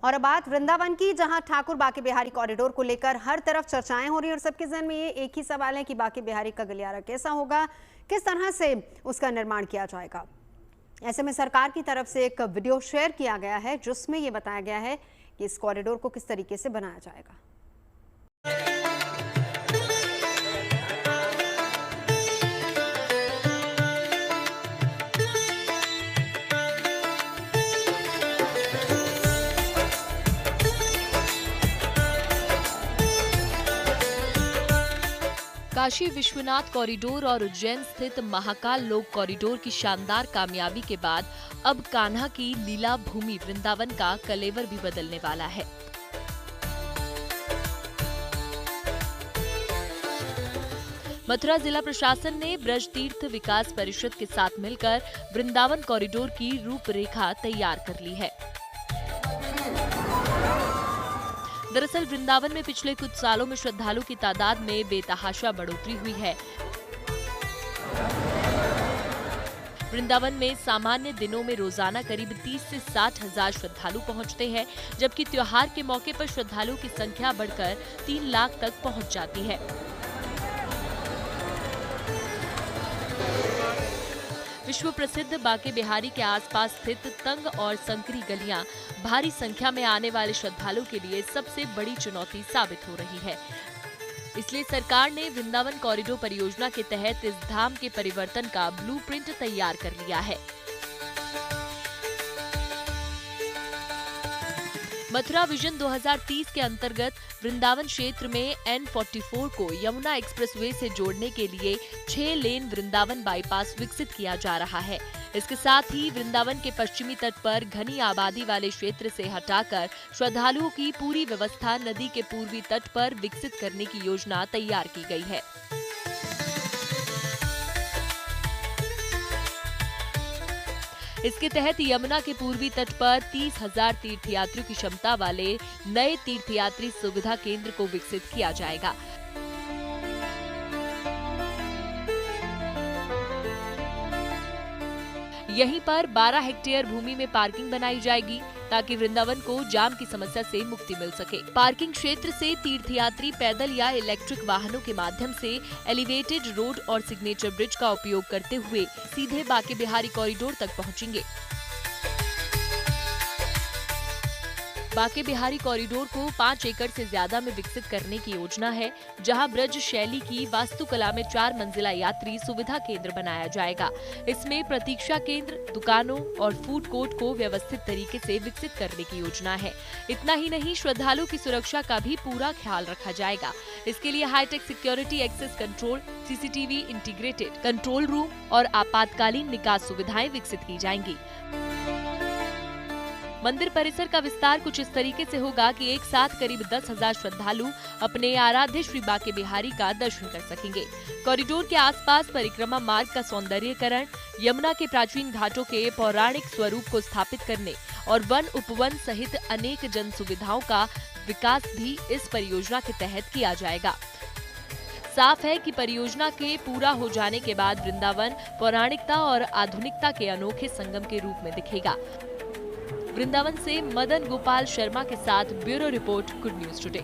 और अब बात वृंदावन की, जहां ठाकुर बाके बिहारी कॉरिडोर को लेकर हर तरफ चर्चाएं हो रही हैं और सबके जहन में ये एक ही सवाल है कि बाके बिहारी का गलियारा कैसा होगा, किस तरह से उसका निर्माण किया जाएगा। ऐसे में सरकार की तरफ से एक वीडियो शेयर किया गया है जिसमें ये बताया गया है कि इस कॉरिडोर को किस तरीके से बनाया जाएगा। काशी विश्वनाथ कॉरिडोर और उज्जैन स्थित महाकाल लोक कॉरिडोर की शानदार कामयाबी के बाद अब कान्हा की लीला भूमि वृंदावन का कलेवर भी बदलने वाला है। मथुरा जिला प्रशासन ने ब्रज तीर्थ विकास परिषद के साथ मिलकर वृंदावन कॉरिडोर की रूपरेखा तैयार कर ली है। दरअसल वृंदावन में पिछले कुछ सालों में श्रद्धालु की तादाद में बेतहाशा बढ़ोतरी हुई है। वृंदावन में सामान्य दिनों में रोजाना करीब 30 से 60 हजार श्रद्धालु पहुंचते हैं, जबकि त्योहार के मौके पर श्रद्धालुओं की संख्या बढ़कर 3 लाख तक पहुंच जाती है। विश्व प्रसिद्ध बाके बिहारी के आसपास स्थित तंग और संकरी गलियां भारी संख्या में आने वाले श्रद्धालुओं के लिए सबसे बड़ी चुनौती साबित हो रही है। इसलिए सरकार ने वृंदावन कॉरिडोर परियोजना के तहत इस धाम के परिवर्तन का ब्लूप्रिंट तैयार कर लिया है। मथुरा विजन 2030 के अंतर्गत वृंदावन क्षेत्र में N44 को यमुना एक्सप्रेसवे से जोड़ने के लिए 6 लेन वृंदावन बाईपास विकसित किया जा रहा है। इसके साथ ही वृंदावन के पश्चिमी तट पर घनी आबादी वाले क्षेत्र से हटाकर श्रद्धालुओं की पूरी व्यवस्था नदी के पूर्वी तट पर विकसित करने की योजना तैयार की गई है। इसके तहत यमुना के पूर्वी तट पर 30,000 तीर्थयात्रियों की क्षमता वाले नए तीर्थयात्री सुविधा केंद्र को विकसित किया जाएगा। यहीं पर 12 हेक्टेयर भूमि में पार्किंग बनाई जाएगी ताकि वृंदावन को जाम की समस्या से मुक्ति मिल सके। पार्किंग क्षेत्र से तीर्थयात्री पैदल या इलेक्ट्रिक वाहनों के माध्यम से एलिवेटेड रोड और सिग्नेचर ब्रिज का उपयोग करते हुए सीधे बाके बिहारी कॉरिडोर तक पहुंचेंगे। बाके बिहारी कॉरिडोर को 5 एकड़ से ज्यादा में विकसित करने की योजना है, जहां ब्रज शैली की वास्तुकला में 4 मंजिला यात्री सुविधा केंद्र बनाया जाएगा। इसमें प्रतीक्षा केंद्र, दुकानों और फूड कोर्ट को व्यवस्थित तरीके से विकसित करने की योजना है। इतना ही नहीं, श्रद्धालुओं की सुरक्षा का भी पूरा ख्याल रखा जाएगा। इसके लिए high tech security access control, CCTV integrated control room और आपातकालीन निकास सुविधाएं विकसित की जाएंगी। मंदिर परिसर का विस्तार कुछ इस तरीके से होगा कि एक साथ करीब 10,000 श्रद्धालु अपने आराध्य श्री बाके बिहारी का दर्शन कर सकेंगे। कॉरिडोर के आसपास परिक्रमा मार्ग का सौंदर्यीकरण, यमुना के प्राचीन घाटों के पौराणिक स्वरूप को स्थापित करने और वन उपवन सहित अनेक जन सुविधाओं का विकास भी इस परियोजना के तहत किया जाएगा। साफ है कि परियोजना के पूरा हो जाने के बाद वृंदावन पौराणिकता और आधुनिकता के अनोखे संगम के रूप में दिखेगा। वृंदावन से मदन गोपाल शर्मा के साथ bureau report, good news today.